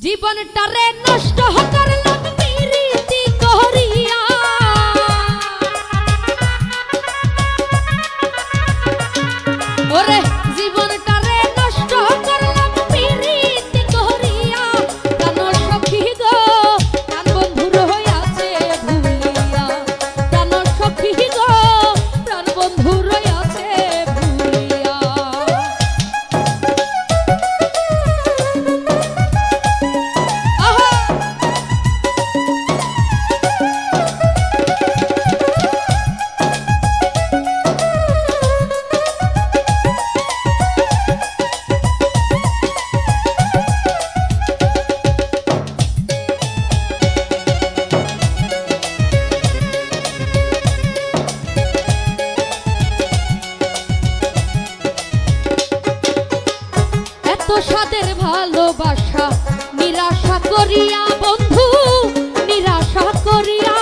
জীবনটারে নষ্ট করলাম প্রীতি করিয়া, ওরে জীবনটারে নষ্ট করলাম প্রীতি করিয়া, প্রাণ সখী গো প্রাণ বন্ধুর হইয়াছে ভুলিয়া, প্রাণ সখী গো প্রাণ বন্ধুর হইয়াছে ভুলিয়া। সাদের ভালোবাসা নিরাশা করিয়া বন্ধু নিরাশা করিয়া,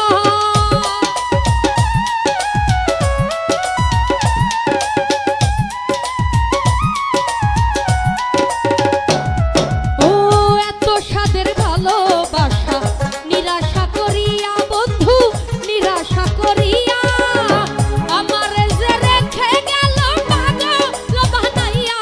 ও এত সাদের ভালোবাসা নিরাশা করিয়া বন্ধু নিরাশা করিয়া, আমার যে রেখে গেল পাগল বানাইয়া,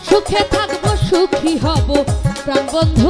সুখে থাকবো সুখী হব প্রাণ বন্ধু